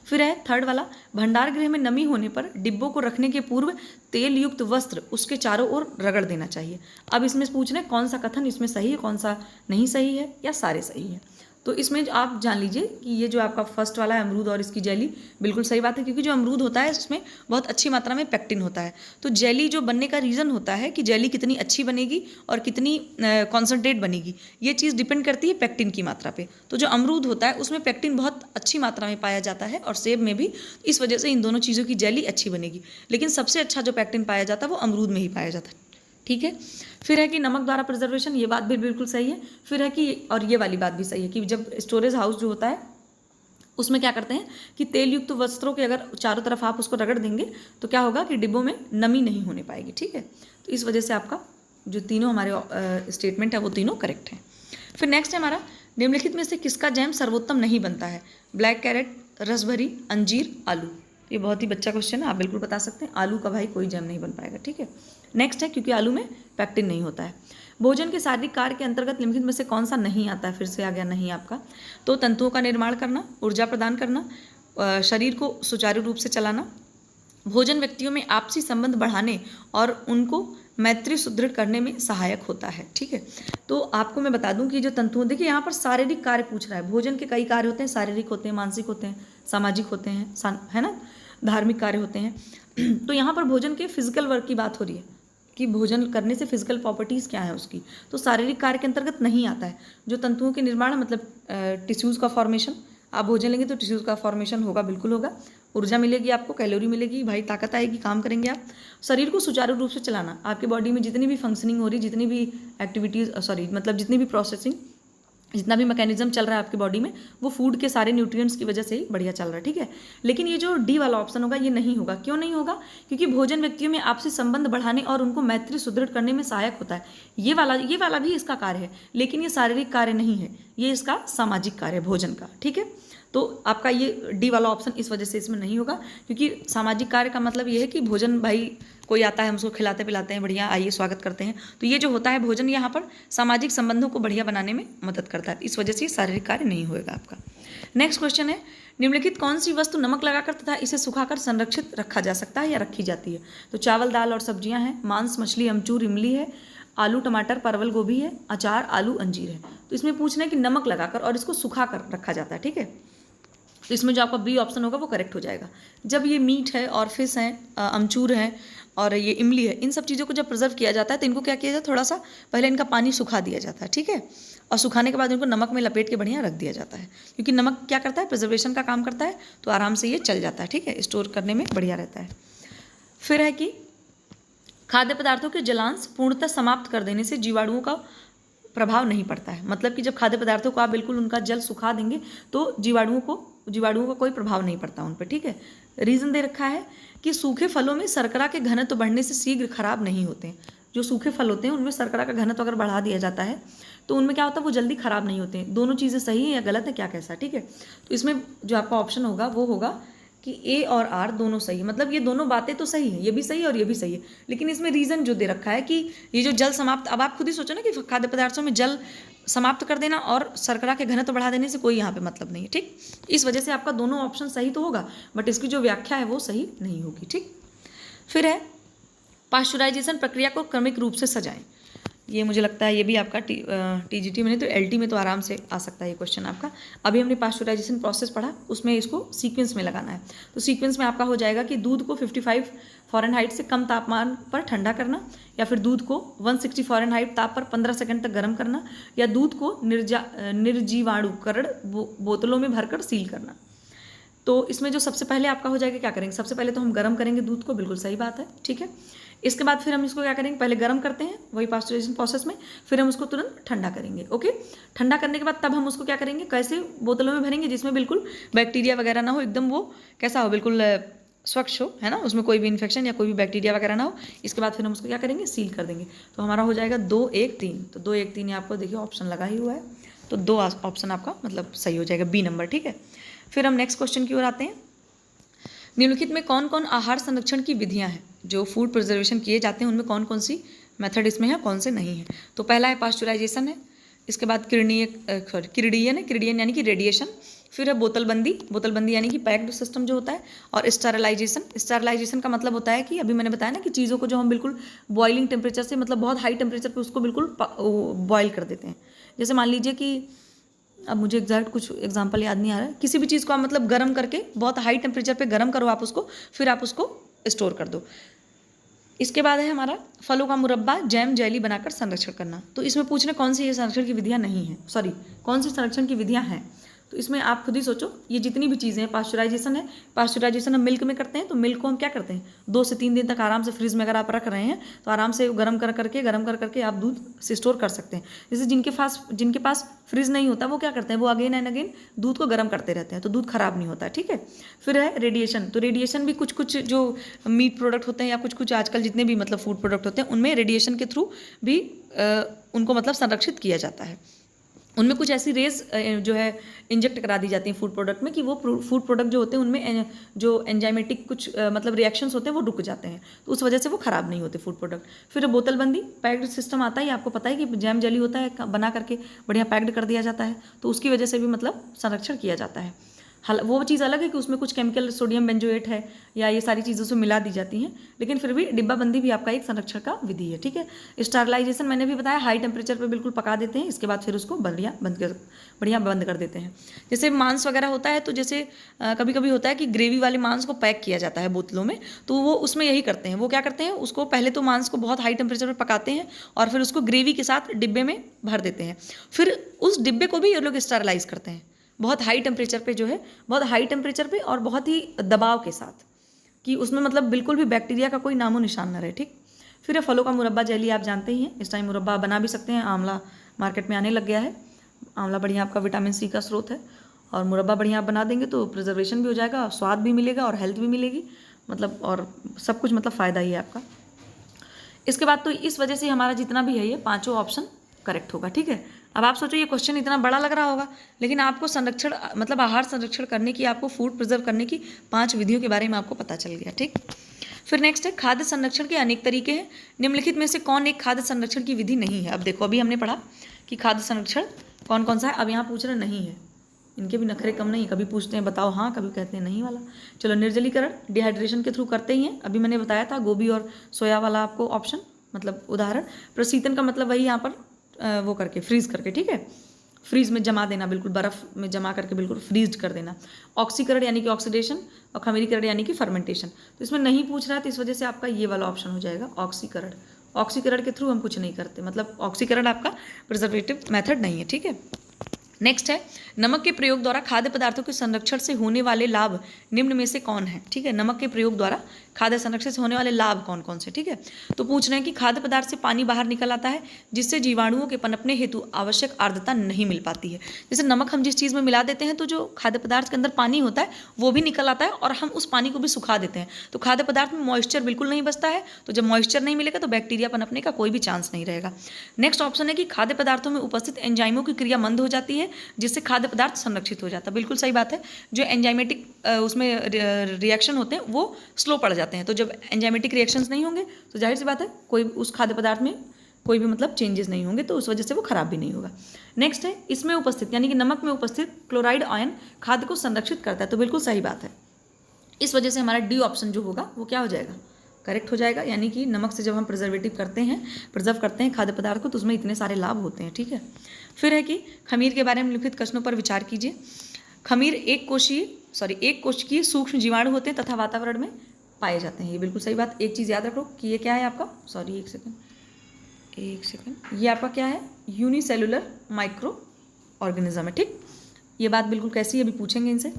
फिर है थर्ड वाला, भंडार गृह में नमी होने पर डिब्बों को रखने के पूर्व तेल युक्त वस्त्र उसके चारों ओर रगड़ देना चाहिए। अब इसमें पूछ रहे हैं कौन सा कथन इसमें सही है, कौन सा नहीं सही है, या सारे सही है। तो इसमें आप जान लीजिए कि ये जो आपका फर्स्ट वाला है अमरूद और इसकी जेली, बिल्कुल सही बात है, क्योंकि जो अमरूद होता है इसमें बहुत अच्छी मात्रा में पेक्टिन होता है। तो जेली जो बनने का रीज़न होता है कि जेली कितनी अच्छी बनेगी और कितनी कॉन्सेंट्रेट बनेगी, ये चीज़ डिपेंड करती है पेक्टिन की मात्रा पे। तो जो अमरूद होता है उसमें पेक्टिन बहुत अच्छी मात्रा में पाया जाता है और सेब में भी, इस वजह से इन दोनों चीज़ों की जेली अच्छी बनेगी। लेकिन सबसे अच्छा जो पेक्टिन पाया जाता है वो अमरूद में ही पाया जाता है, ठीक है। फिर है कि नमक द्वारा प्रिजर्वेशन, ये बात भी बिल्कुल सही है। फिर है कि, और ये वाली बात भी सही है कि जब स्टोरेज हाउस जो होता है उसमें क्या करते हैं कि तेल युक्त वस्त्रों के अगर चारों तरफ आप उसको रगड़ देंगे तो क्या होगा कि डिब्बों में नमी नहीं होने पाएगी, ठीक है। तो इस वजह से आपका जो तीनों हमारे स्टेटमेंट है वो तीनों करेक्ट हैं। फिर नेक्स्ट है हमारा, निम्नलिखित में से किसका जैम सर्वोत्तम नहीं बनता है? ब्लैक कैरेट, रसभरी, अंजीर, आलू। ये बहुत ही बच्चा क्वेश्चन है, आप बिल्कुल बता सकते हैं। आलू का भाई कोई जैम नहीं बन पाएगा, ठीक है। नेक्स्ट है, क्योंकि आलू में पेक्टिन नहीं होता है। भोजन के शारीरिक कार्य के अंतर्गत निम्नलिखित में से कौन सा नहीं आता है? फिर से आ गया नहीं आपका। तो तंतुओं का निर्माण करना, ऊर्जा प्रदान करना, शरीर को सुचारू रूप से चलाना, भोजन व्यक्तियों में आपसी संबंध बढ़ाने और उनको मैत्री सुदृढ़ करने में सहायक होता है, ठीक है। तो आपको मैं बता दूं कि जो तंतुओं, देखिए यहाँ पर शारीरिक कार्य पूछ रहा है। भोजन के कई कार्य होते हैं, शारीरिक होते हैं, मानसिक होते हैं, सामाजिक होते हैं, है ना, धार्मिक कार्य होते हैं। तो यहाँ पर भोजन के फिजिकल वर्क की बात हो रही है कि भोजन करने से फिजिकल प्रॉपर्टीज़ क्या है उसकी, तो शारीरिक कार्य के अंतर्गत नहीं आता है। जो तंतुओं के निर्माण मतलब टिश्यूज़ का फॉर्मेशन, आप भोजन लेंगे तो टिश्यूज़ का फॉर्मेशन होगा, बिल्कुल होगा। ऊर्जा मिलेगी आपको, कैलोरी मिलेगी, भाई ताकत आएगी, काम करेंगे आप। शरीर को सुचारू रूप से चलाना, आपके बॉडी में जितनी भी फंक्शनिंग हो रही, जितनी भी एक्टिविटीज़ मतलब जितनी भी प्रोसेसिंग, जितना भी मैकेनिज्म चल रहा है आपकी बॉडी में, वो फूड के सारे न्यूट्रिएंट्स की वजह से ही बढ़िया चल रहा है, ठीक है। लेकिन ये जो डी वाला ऑप्शन होगा ये नहीं होगा। क्यों नहीं होगा? क्योंकि भोजन व्यक्तियों में आपसी संबंध बढ़ाने और उनको मैत्री सुदृढ़ करने में सहायक होता है। ये वाला भी इसका कार्य है, लेकिन ये शारीरिक कार्य नहीं है, ये इसका सामाजिक कार्य है भोजन का, ठीक है। तो आपका ये डी वाला ऑप्शन इस वजह से इसमें नहीं होगा, क्योंकि सामाजिक कार्य का मतलब ये है कि भोजन, भाई कोई आता है हम उसको खिलाते पिलाते हैं, बढ़िया आइए स्वागत करते हैं। तो ये जो होता है भोजन, यहाँ पर सामाजिक संबंधों को बढ़िया बनाने में मदद करता है, इस वजह से शारीरिक कार्य नहीं होएगा आपका। नेक्स्ट क्वेश्चन है, निम्नलिखित कौन सी वस्तु नमक लगाकर तथा इसे सुखाकर संरक्षित रखा जा सकता है या रखी जाती है? तो चावल, दाल और सब्जियां हैं, मांस, मछली, अमचूर, इमली है, आलू, टमाटर, परवल, गोभी है, अचार, आलू, अंजीर है। तो इसमें पूछना है कि नमक लगाकर और इसको सुखाकर रखा जाता है, ठीक है। तो इसमें जो आपका बी ऑप्शन होगा वो करेक्ट हो जाएगा। जब ये मीट है और फिश है, अमचूर है और ये इमली है, इन सब चीज़ों को जब प्रिजर्व किया जाता है तो इनको क्या किया जाता है, थोड़ा सा पहले इनका पानी सुखा दिया जाता है, ठीक है। और सुखाने के बाद इनको नमक में लपेट के बढ़िया रख दिया जाता है, क्योंकि नमक क्या करता है, प्रिजर्वेशन का काम करता है, तो आराम से ये चल जाता है, ठीक है, स्टोर करने में बढ़िया रहता है। फिर है कि खाद्य पदार्थों के जलांश पूर्णतः समाप्त कर देने से जीवाणुओं का प्रभाव नहीं पड़ता है। मतलब कि जब खाद्य पदार्थों को आप बिल्कुल उनका जल सुखा देंगे तो जीवाणुओं का कोई प्रभाव नहीं पड़ता उन पर, ठीक है। रीज़न दे रखा है कि सूखे फलों में शर्करा के घनत्व बढ़ने से शीघ्र खराब नहीं होते हैं। जो सूखे फल होते हैं उनमें शर्करा का घनत्व अगर बढ़ा दिया जाता है तो उनमें क्या होता है, वो जल्दी खराब नहीं होते हैं। दोनों चीज़ें सही है या गलत है, क्या कैसा, ठीक है। तो इसमें जो आपका ऑप्शन होगा वो होगा कि ए और आर दोनों सही है। मतलब ये दोनों बातें तो सही है, ये भी सही है और ये भी सही है, लेकिन इसमें रीज़न जो दे रखा है कि ये जो जल समाप्त, अब आप खुद ही सोचो ना कि खाद्य पदार्थों में जल समाप्त कर देना और शर्करा के घनत्व बढ़ा देने से कोई यहाँ पे मतलब नहीं है, ठीक। इस वजह से आपका दोनों ऑप्शन सही तो होगा, बट इसकी जो व्याख्या है वो सही नहीं होगी, ठीक। फिर है पाश्चुराइजेशन प्रक्रिया को क्रमिक रूप से सजाएं। ये मुझे लगता है ये भी आपका टीजीटी में नहीं तो एलटी में तो आराम से आ सकता है ये क्वेश्चन आपका। अभी हमने पाश्चुराइजेशन प्रोसेस पढ़ा, उसमें इसको सीक्वेंस में लगाना है। तो सीक्वेंस में आपका हो जाएगा कि दूध को 55 फ़ारेनहाइट से कम तापमान पर ठंडा करना, या फिर दूध को 160 फ़ारेनहाइट ताप पर 15 सेकंड तक गर्म करना, या दूध को निर्जीवाणुकरण बोतलों में भरकर सील करना। तो इसमें जो सबसे पहले आपका हो जाएगा, क्या करेंगे, सबसे पहले तो हम गर्म करेंगे दूध को, बिल्कुल सही बात है, ठीक है। इसके बाद फिर हम इसको क्या करेंगे, पहले गर्म करते हैं वही पास्चुराइजेशन प्रोसेस में, फिर हम उसको तुरंत ठंडा करेंगे, ओके। ठंडा करने के बाद तब हम उसको क्या करेंगे, कैसे बोतलों में भरेंगे जिसमें बिल्कुल बैक्टीरिया वगैरह ना हो, एकदम वो कैसा हो, बिल्कुल स्वच्छ हो, है ना, उसमें कोई भी इन्फेक्शन या कोई भी बैक्टीरिया वगैरह ना हो। इसके बाद फिर हम उसको क्या करेंगे, सील कर देंगे। तो हमारा हो जाएगा 2, 1, 3। तो 2, 1, 3 आपको देखिए ऑप्शन लगा ही हुआ है, तो 2 ऑप्शन आपका मतलब सही हो जाएगा, बी नंबर, ठीक है। फिर हम नेक्स्ट क्वेश्चन की ओर आते हैं। निम्नलिखित में कौन कौन आहार संरक्षण की विधियां हैं, जो फूड प्रिजर्वेशन किए जाते हैं उनमें कौन कौन सी मेथड इसमें है, कौन से नहीं है। तो पहला है पास्चुराइजेशन है, इसके बाद किरणीयन यानी कि रेडिएशन, फिर है बोतलबंदी, बोतलबंदी यानी कि पैक्ड सिस्टम जो होता है, और स्टरलाइजेशन। स्टरलाइजेशन का मतलब होता है कि अभी मैंने बताया ना कि चीज़ों को जो हम बिल्कुल बॉइलिंग टेम्परेचर से, मतलब बहुत हाई टेम्परेचर पे उसको बिल्कुल बॉयल कर देते हैं। जैसे मान लीजिए कि अब मुझे एग्जैक्ट कुछ एग्जांपल याद नहीं आ रहा है, किसी भी चीज़ को आप मतलब गर्म करके बहुत हाई टेम्परेचर पे गर्म करो आप उसको, फिर आप उसको स्टोर कर दो। इसके बाद है हमारा फलों का मुरब्बा, जैम, जेली बनाकर संरक्षण करना। तो इसमें पूछना कौन सी ये संरक्षण की विधियाँ नहीं हैं, सॉरी कौन सी संरक्षण की विधियाँ हैं। तो इसमें आप खुद ही सोचो, ये जितनी भी चीज़ें हैं, पास्चुराइजेशन है, पास्चुराइजेशन हम मिल्क में करते हैं, तो मिल्क को हम क्या करते हैं 2 से 3 दिन तक आराम से फ्रिज में अगर आप रख रहे हैं तो आराम से गर्म कर करके आप दूध से स्टोर कर सकते हैं। जैसे जिनके पास फ्रिज नहीं होता वो क्या करते हैं, वो अगेन एंड अगेन दूध को गर्म करते रहते हैं, तो दूध खराब नहीं होता, ठीक है। फिर है रेडिएशन। तो रेडिएशन भी कुछ जो मीट प्रोडक्ट होते हैं या कुछ आजकल जितने भी मतलब फूड प्रोडक्ट होते हैं उनमें रेडिएशन के थ्रू भी उनको मतलब संरक्षित किया जाता है। उनमें कुछ ऐसी रेज जो है इंजेक्ट करा दी जाती हैं फूड प्रोडक्ट में कि वो फूड प्रोडक्ट जो होते हैं उनमें जो एंजाइमेटिक कुछ मतलब रिएक्शंस होते हैं वो रुक जाते हैं, तो उस वजह से वो खराब नहीं होते फूड प्रोडक्ट। फिर बोतलबंदी, पैक्ड सिस्टम आता है, आपको पता है कि जैम जेली होता है बना करके बढ़िया पैक्ड कर दिया जाता है, तो उसकी वजह से भी मतलब संरक्षण किया जाता है। वो चीज़ अलग है कि उसमें कुछ केमिकल सोडियम बेंजोएट है या ये सारी चीज़ों से मिला दी जाती हैं, लेकिन फिर भी डिब्बाबंदी भी आपका एक संरक्षण का विधि है, ठीक है। स्टरलाइजेशन मैंने भी बताया, हाई टेम्परेचर पे बिल्कुल पका देते हैं, इसके बाद फिर उसको बढ़िया बंद कर देते हैं। जैसे मांस वगैरह होता है, तो जैसे कभी कभी होता है कि ग्रेवी वाले मांस को पैक किया जाता है बोतलों में, तो वो उसमें यही करते हैं, वो क्या करते हैं उसको पहले तो मांस को बहुत हाई टेम्परेचर पर पकाते हैं और फिर उसको ग्रेवी के साथ डिब्बे में भर देते हैं, फिर उस डिब्बे को भी ये लोग स्टरलाइज करते हैं बहुत हाई टेम्परेचर पे, जो है बहुत हाई टेम्परेचर पे और बहुत ही दबाव के साथ, कि उसमें मतलब बिल्कुल भी बैक्टीरिया का कोई नामो निशान न रहे, ठीक। फिर है फलों का मुरब्बा जेली, आप जानते ही हैं, इस टाइम मुरब्बा बना भी सकते हैं, आंवला मार्केट में आने लग गया है, आंवला बढ़िया आपका विटामिन सी का स्रोत है, और मुरब्बा बढ़िया आप बना देंगे तो प्रिजर्वेशन भी हो जाएगा, स्वाद भी मिलेगा और हेल्थ भी मिलेगी, मतलब और सब कुछ मतलब फ़ायदा ही है आपका। इसके बाद तो इस वजह से हमारा जितना भी है ये पाँचों ऑप्शन करेक्ट होगा, ठीक है। अब आप सोचो ये क्वेश्चन इतना बड़ा लग रहा होगा, लेकिन आपको संरक्षण मतलब आहार संरक्षण करने की, आपको फूड प्रिजर्व करने की 5 विधियों के बारे में आपको पता चल गया, ठीक। फिर नेक्स्ट है खाद्य संरक्षण के अनेक तरीके हैं, निम्नलिखित में से कौन एक खाद्य संरक्षण की विधि नहीं है। अब देखो अभी हमने पढ़ा कि खाद्य संरक्षण कौन कौन सा है, अब यहाँ पूछ रहे नहीं है, इनके भी नखरे कम नहीं, कभी पूछते हैं बताओ हाँ, कभी कहते हैं नहीं वाला। चलो निर्जलीकरण डिहाइड्रेशन के थ्रू करते ही हैं, अभी मैंने बताया था गोभी और सोया वाला आपको ऑप्शन मतलब उदाहरण। प्रशीतन का मतलब वही यहाँ पर वो करके फ्रीज करके, ठीक है, फ्रीज में जमा देना, बिल्कुल बर्फ में जमा करके बिल्कुल फ्रीज कर देना। ऑक्सीकरण यानी कि ऑक्सीडेशन, और खमीरीकरण यानी कि फर्मेंटेशन। तो इसमें नहीं पूछ रहा है तो इस वजह से आपका ये वाला ऑप्शन हो जाएगा ऑक्सीकरण। ऑक्सीकरण के थ्रू हम कुछ नहीं करते, मतलब ऑक्सीकरण आपका प्रिजर्वेटिव मेथड नहीं है, ठीक है। नेक्स्ट है नमक के प्रयोग द्वारा खाद्य पदार्थों के संरक्षण से होने वाले लाभ निम्न में से कौन है, ठीक है। नमक के प्रयोग द्वारा खाद्य संरक्षण से होने वाले लाभ कौन कौन से, ठीक है। तो पूछ रहे हैं कि खाद्य पदार्थ से पानी बाहर निकल आता है जिससे जीवाणुओं के पनपने हेतु आवश्यक आर्द्रता नहीं मिल पाती है। जैसे नमक हम जिस चीज़ में मिला देते हैं तो जो खाद्य पदार्थ के अंदर पानी होता है वो भी निकल आता है और हम उस पानी को भी सुखा देते हैं, तो खाद्य पदार्थ में मॉइस्चर बिल्कुल नहीं बचता है, तो जब मॉइस्चर नहीं मिलेगा तो बैक्टीरिया पनपने का कोई भी चांस नहीं रहेगा। नेक्स्ट ऑप्शन है कि खाद्य पदार्थों में उपस्थित एंजाइमों की क्रिया मंद हो जाती है जिससे खाद्य पदार्थ संरक्षित हो जाता है। बिल्कुल सही बात है, जो एंजाइमेटिक उसमें रिएक्शन होते हैं वो स्लो पड़ जाते हैं, तो जब एंजाइमेटिक रिएक्शंस नहीं होंगे तो जाहिर सी बात है कोई उस खाद्य पदार्थ में कोई भी मतलब चेंजेस नहीं होंगे, तो उस वजह से वो खराब भी नहीं होगा। नेक्स्ट है इसमें उपस्थित यानी कि नमक में उपस्थित क्लोराइड आयन खाद्य को संरक्षित करता है, तो बिल्कुल सही बात है। इस वजह से हमारा डी ऑप्शन जो होगा वो क्या हो जाएगा, करेक्ट हो जाएगा। यानी कि नमक से जब हम प्रिजर्वेटिव करते हैं, प्रिजर्व करते हैं खाद्य पदार्थ को, तो उसमें इतने सारे लाभ होते हैं, ठीक है। फिर है कि खमीर के बारे में लिखित कथनों पर विचार कीजिए। खमीर एक कोशिकीय सूक्ष्म जीवाणु होते हैं तथा वातावरण में पाए जाते हैं, ये बिल्कुल सही बात। एक चीज़ याद रखो कि ये क्या है आपका, एक सेकेंड, ये आपका क्या है, यूनिसेलुलर माइक्रो ऑर्गेनिज्म है, ठीक। ये बात बिल्कुल कैसी है अभी पूछेंगे इनसे।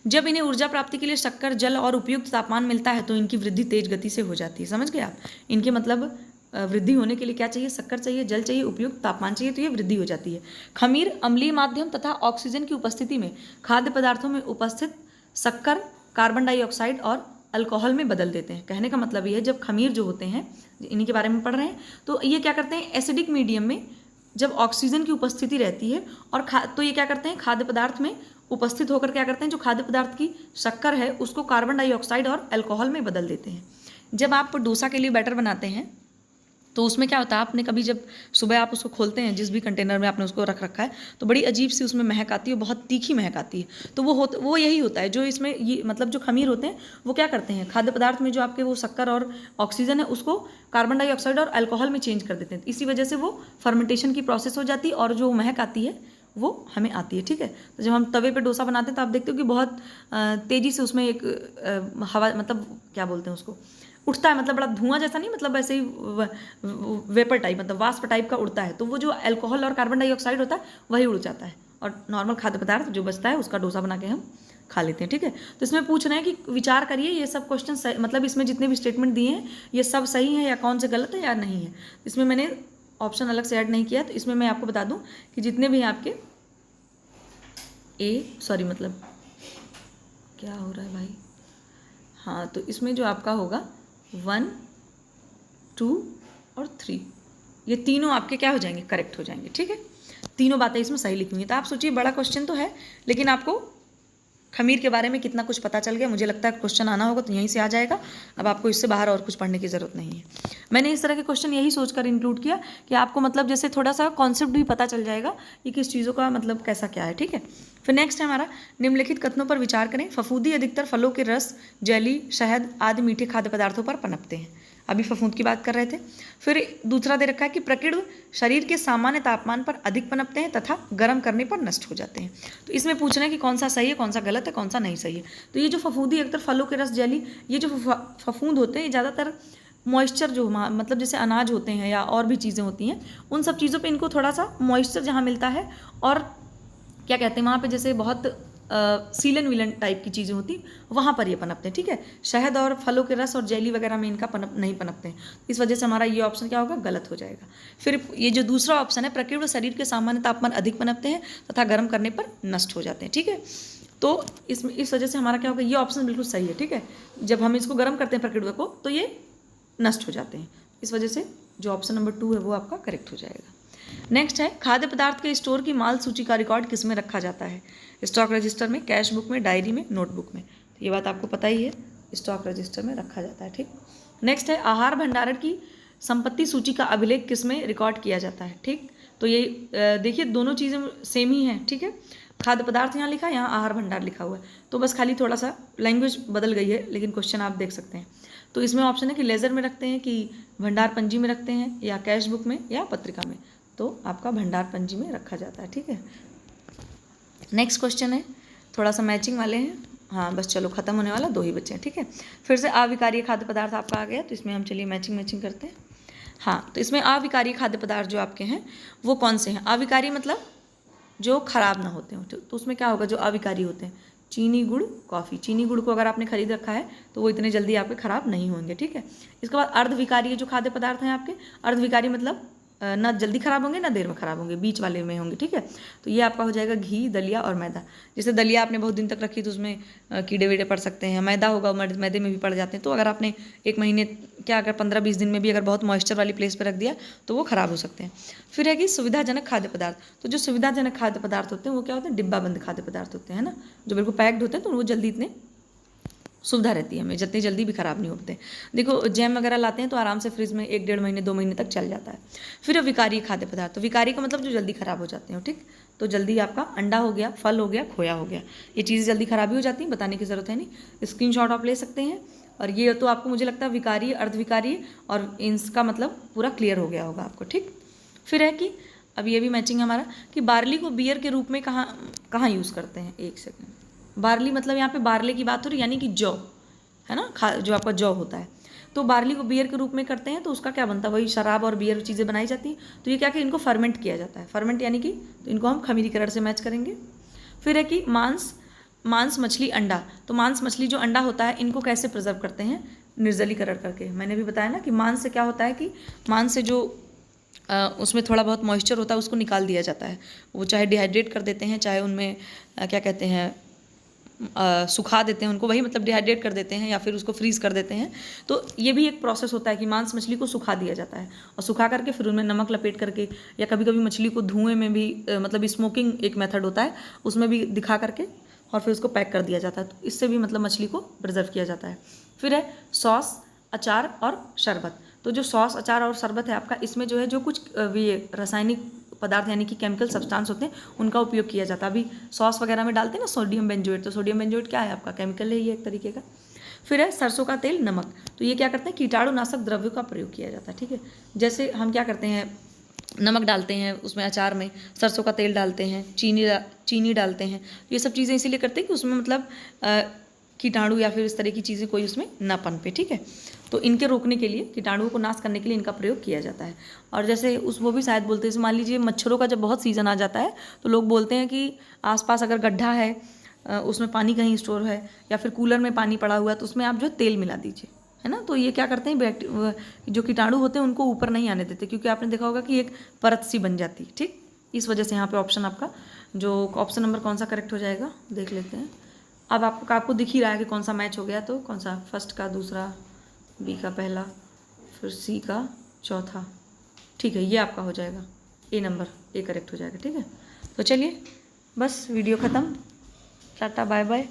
जब इन्हें ऊर्जा प्राप्ति के लिए शक्कर, जल और उपयुक्त तापमान मिलता है तो इनकी वृद्धि तेज गति से हो जाती है, समझ गए आप। इनके मतलब वृद्धि होने के लिए क्या चाहिए, शक्कर चाहिए, जल चाहिए, उपयुक्त तापमान चाहिए, तो ये वृद्धि हो जाती है। खमीर अम्लीय माध्यम तथा ऑक्सीजन की उपस्थिति में खाद्य पदार्थों में उपस्थित शक्कर, कार्बन डाइऑक्साइड और अल्कोहल में बदल देते हैं। कहने का मतलब ये है जब खमीर जो होते हैं, इन्हीं के बारे में पढ़ रहे हैं, तो ये क्या करते हैं, एसिडिक मीडियम में जब ऑक्सीजन की उपस्थिति रहती है और तो ये क्या करते हैं, खाद्य पदार्थ में उपस्थित होकर क्या करते हैं, जो खाद्य पदार्थ की शक्कर है उसको कार्बन डाइऑक्साइड और अल्कोहल में बदल देते हैं। जब आप डोसा के लिए बैटर बनाते हैं तो उसमें क्या होता है, आपने कभी जब सुबह आप उसको खोलते हैं, जिस भी कंटेनर में आपने उसको रख रखा है, तो बड़ी अजीब सी उसमें महक आती है, बहुत तीखी महक आती है। तो वो यही होता है, जो इसमें ये मतलब जो खमीर होते हैं वो क्या करते हैं, खाद्य पदार्थ में जो आपके वो शक्कर और ऑक्सीजन है उसको कार्बन डाइऑक्साइड और अल्कोहल में चेंज कर देते हैं। इसी वजह से वो फर्मेंटेशन की प्रोसेस हो जाती है और जो महक आती है वो हमें आती है। ठीक है, तो जब हम तवे पे डोसा बनाते हैं तो आप देखते हो कि बहुत तेज़ी से उसमें एक हवा, मतलब क्या बोलते हैं उसको, उठता है, मतलब बड़ा धुआं जैसा नहीं, मतलब ऐसे ही वेपर टाइप, मतलब वाष्प टाइप का उड़ता है। तो वो जो अल्कोहल और कार्बन डाइऑक्साइड होता है वही उड़ जाता है और नॉर्मल खाद्य पदार्थ जो बचता है उसका डोसा बना के हम खा लेते हैं। ठीक है, तो इसमें पूछ रहे हैं कि विचार करिए ये सब क्वेश्चन, मतलब इसमें जितने भी स्टेटमेंट दिए हैं ये सब सही है या कौन से गलत है या नहीं है। इसमें मैंने ऑप्शन अलग से ऐड नहीं किया, तो इसमें मैं आपको बता दूं कि जितने भी आपके मतलब क्या हो रहा है भाई, हाँ, तो इसमें जो आपका होगा 1, 2 और 3, ये तीनों आपके क्या हो जाएंगे, करेक्ट हो जाएंगे। ठीक है, तीनों बातें इसमें सही लिखी हुई हैं। तो आप सोचिए बड़ा क्वेश्चन तो है, लेकिन आपको खमीर के बारे में कितना कुछ पता चल गया। मुझे लगता है क्वेश्चन आना होगा तो यहीं से आ जाएगा, अब आपको इससे बाहर और कुछ पढ़ने की ज़रूरत नहीं है। मैंने इस तरह के क्वेश्चन यही सोचकर इंक्लूड किया कि आपको मतलब जैसे थोड़ा सा कॉन्सेप्ट भी पता चल जाएगा कि किस चीज़ों का मतलब कैसा क्या है। ठीक है, फिर नेक्स्ट है हमारा निम्नलिखित कथनों पर विचार करें। फफूंदी अधिकतर फलों के रस, जेली, शहद आदि मीठे खाद्य पदार्थों पर पनपते हैं। अभी फफूंद की बात कर रहे थे। फिर दूसरा दे रखा है कि प्रकीर्ण शरीर के सामान्य तापमान पर अधिक पनपते हैं तथा गर्म करने पर नष्ट हो जाते हैं। तो इसमें पूछना है कि कौन सा सही है, कौन सा गलत है, कौन सा नहीं सही है। तो ये जो फफूंदी अधिकतर फलों के रस, जेली, ये जो फफूंद होते हैं ये ज़्यादातर मॉइस्चर जो मतलब जैसे अनाज होते हैं या और भी चीज़ें होती हैं, उन सब चीज़ों पे इनको थोड़ा सा मॉइस्चर जहाँ मिलता है और क्या कहते हैं वहाँ पे जैसे बहुत सीलन विलन टाइप की चीज़ें होती वहाँ पर ये पनपते हैं। ठीक है, शहद और फलों के रस और जेली वगैरह में इनका नहीं पनपते हैं। इस वजह से हमारा ये ऑप्शन क्या होगा, गलत हो जाएगा। फिर ये जो दूसरा ऑप्शन है, प्रकीर्ण शरीर के सामान्य तापमान अधिक पनपते हैं तथा गर्म करने पर नष्ट हो जाते हैं। ठीक है, तो इस वजह से हमारा क्या होगा, ये ऑप्शन बिल्कुल सही है। ठीक है, जब हम इसको गर्म करते हैं प्रकीर्ण को तो ये नष्ट हो जाते हैं। इस वजह से जो ऑप्शन नंबर 2 है वो आपका करेक्ट हो जाएगा। नेक्स्ट है खाद्य पदार्थ के स्टोर की माल सूची का रिकॉर्ड किस में रखा जाता है। स्टॉक रजिस्टर में, कैश बुक में, डायरी में, नोटबुक में। तो ये बात आपको पता ही है, स्टॉक रजिस्टर में रखा जाता है। ठीक, नेक्स्ट है आहार भंडारण की संपत्ति सूची का अभिलेख किस में रिकॉर्ड किया जाता है। ठीक, तो ये देखिए दोनों चीज़ें सेम ही हैं। ठीक है, खाद्य पदार्थ यहाँ लिखा है, यहाँ आहार भंडार लिखा हुआ है, तो बस खाली थोड़ा सा लैंग्वेज बदल गई है, लेकिन क्वेश्चन आप देख सकते हैं। तो इसमें ऑप्शन है कि लेजर में रखते हैं, कि भंडार पंजी में रखते हैं, या कैश बुक में, या पत्रिका में। तो आपका भंडार पंजी में रखा जाता है। ठीक है, नेक्स्ट क्वेश्चन है, थोड़ा सा मैचिंग वाले हैं। हाँ बस चलो खत्म होने वाला, 2 ही बच्चे हैं। ठीक है, फिर से अविकारीय खाद्य पदार्थ आपका आ गया, तो इसमें हम चलिए मैचिंग करते हैं। हाँ, तो इसमें अविकारीय खाद्य पदार्थ जो आपके हैं वो कौन से हैं। अविकारी मतलब जो खराब ना होते हो। तो उसमें क्या होगा, जो अविकारी होते हैं, चीनी, गुड़, कॉफ़ी। चीनी गुड़ को अगर आपने खरीद रखा है तो वो इतने जल्दी आपके खराब नहीं होंगे। ठीक है, इसके बाद अर्धविकारीय जो खाद्य पदार्थ हैं आपके, अर्धविकारी मतलब ना जल्दी खराब होंगे ना देर में खराब होंगे, बीच वाले में होंगे। ठीक है, तो ये आपका हो जाएगा घी, दलिया और मैदा। जैसे दलिया आपने बहुत दिन तक रखी तो उसमें कीड़े वीड़े पड़ सकते हैं, मैदा होगा मैदे में भी पड़ जाते हैं। तो अगर आपने 1 महीने क्या अगर 15-20 दिन में भी अगर बहुत मॉइस्चर वाली प्लेस पर रख दिया तो वो खराब हो सकते हैं। फिर है कि सुविधाजनक खाद्य पदार्थ। तो जो सुविधाजनक खाद्य पदार्थ होते हैं वो क्या होते हैं, डिब्बाबंद खाद्य पदार्थ होते हैं ना, जो बिल्कुल पैक्ड होते हैं, तो वो जल्दी इतने सुविधा रहती है हमें, जितनी जल्दी भी ख़राब नहीं होते। देखो जैम वगैरह लाते हैं तो आराम से फ्रिज में 1-1.5 महीने 2 महीने तक चल जाता है। फिर विकारी खाद्य पदार्थ। तो विकारी का मतलब जो जल्दी ख़राब हो जाते हैं। ठीक, तो जल्दी आपका अंडा हो गया, फल हो गया, खोया हो गया, ये चीज़ें जल्दी खराबी हो जाती हैं, बताने की ज़रूरत है नहीं, स्क्रीनशॉट आप ले सकते हैं। और ये तो आपको मुझे लगता है विकारी, अर्धविकारी और इनका मतलब पूरा क्लियर हो गया होगा आपको। ठीक, फिर है कि अब ये भी मैचिंग हमारा कि बार्ली को बियर के रूप में कहाँ यूज़ करते हैं। 1 सेकेंड, बार्ली मतलब यहाँ पे बार्ले की बात हो रही, यानी कि जौ है ना, जो आपका जौ होता है। तो बार्ली को बियर के रूप में करते हैं तो उसका क्या बनता है, वही शराब और बियर चीज़ें बनाई जाती हैं। तो ये क्या कि इनको फर्मेंट किया जाता है, फर्मेंट यानी कि तो इनको हम खमीरीकरण से मैच करेंगे। फिर है कि मांस, मछली, अंडा। तो मांस, मछली जो अंडा होता है इनको कैसे प्रिजर्व करते हैं, निर्जलीकरण करके। मैंने भी बताया ना कि मांस से क्या होता है कि मांस से जो उसमें थोड़ा बहुत मॉइस्चर होता है उसको निकाल दिया जाता है। वो चाहे डिहाइड्रेट कर देते हैं, चाहे उनमें क्या कहते हैं सुखा देते हैं उनको, वही मतलब डिहाइड्रेट कर देते हैं या फिर उसको फ्रीज़ कर देते हैं। तो ये भी एक प्रोसेस होता है कि मांस मछली को सुखा दिया जाता है और सुखा करके फिर उनमें नमक लपेट करके, या कभी कभी मछली को धुएं में भी मतलब स्मोकिंग एक मेथड होता है, उसमें भी दिखा करके और फिर उसको पैक कर दिया जाता है। तो इससे भी मतलब मछली को प्रिजर्व किया जाता है। फिर है सॉस, अचार और शरबत। तो जो सॉस, अचार और शरबत है आपका, इसमें जो है जो कुछ रासायनिक पदार्थ यानी कि केमिकल सब्सटेंस होते हैं उनका उपयोग किया जाता है। अभी सॉस वगैरह में डालते हैं ना सोडियम बेंजोएट, तो सोडियम बेंजोएट क्या है आपका, केमिकल है ये एक तरीके का। फिर है सरसों का तेल, नमक, तो ये क्या करते हैं, कीटाणुनाशक द्रव्यों का प्रयोग किया जाता है। ठीक है, जैसे हम क्या करते हैं, नमक डालते हैं उसमें अचार में, सरसों का तेल डालते हैं, चीनी डालते हैं, ये सब चीज़ें इसीलिए करते हैं कि उसमें मतलब कीटाणु या फिर इस तरह की चीज़ें कोई उसमें ना पनपे। ठीक है, तो इनके रोकने के लिए, कीटाणुओं को नाश करने के लिए इनका प्रयोग किया जाता है। और जैसे वो भी शायद बोलते हैं, मान लीजिए मच्छरों का जब बहुत सीज़न आ जाता है तो लोग बोलते हैं कि आसपास अगर गड्ढा है, उसमें पानी कहीं स्टोर है या फिर कूलर में पानी पड़ा हुआ है, तो उसमें आप जो तेल मिला दीजिए, है ना। तो ये क्या करते हैं, जो कीटाणु होते हैं उनको ऊपर नहीं आने देते, क्योंकि आपने देखा होगा कि एक परत सी बन जाती है। ठीक, इस वजह से यहाँ पे ऑप्शन आपका जो ऑप्शन नंबर कौन सा करेक्ट हो जाएगा देख लेते हैं। अब आपको दिख ही रहा है कि कौन सा मैच हो गया, तो कौन सा, फर्स्ट का दूसरा, बी का पहला, फिर सी का चौथा। ठीक है, ये आपका हो जाएगा ए नंबर, ए करेक्ट हो जाएगा। ठीक है, तो चलिए बस वीडियो ख़त्म, टाटा बाय बाय।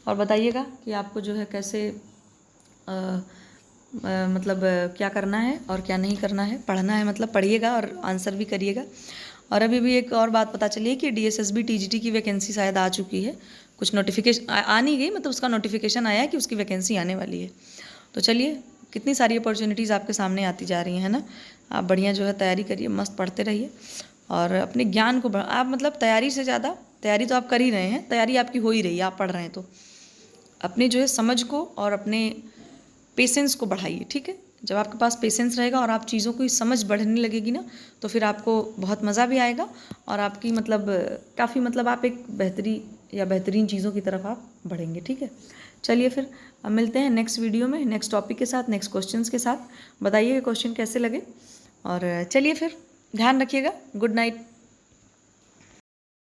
और बताइएगा कि आपको जो है कैसे मतलब क्या करना है और क्या नहीं करना है, पढ़ना है मतलब पढ़िएगा और आंसर भी करिएगा। और अभी भी एक और बात पता चली है कि DSSB TGT की वैकेंसी शायद आ चुकी है, कुछ नोटिफिकेशन आ नहीं गई, मतलब उसका नोटिफिकेशन आया है कि उसकी वैकेंसी आने वाली है। तो चलिए, कितनी सारी अपॉर्चुनिटीज़ आपके सामने आती जा रही हैं, है ना। आप बढ़िया जो है तैयारी करिए, मस्त पढ़ते रहिए और अपने ज्ञान को आप मतलब तैयारी से ज़्यादा, तैयारी तो आप कर ही रहे हैं, तैयारी आपकी हो ही रही है, आप पढ़ रहे हैं, तो अपने जो है समझ को और अपने पेशेंस को बढ़ाइए। ठीक है, जब आपके पास पेशेंस रहेगा और आप चीज़ों की समझ बढ़ने लगेगी ना, तो फिर आपको बहुत मज़ा भी आएगा और आपकी मतलब काफ़ी मतलब आप एक बेहतरीन चीज़ों की तरफ आप बढ़ेंगे। ठीक है, चलिए फिर अब मिलते हैं नेक्स्ट वीडियो में, नेक्स्ट टॉपिक के साथ, नेक्स्ट क्वेश्चंस के साथ। बताइए क्वेश्चन कैसे लगे, और चलिए फिर ध्यान रखिएगा। Good night.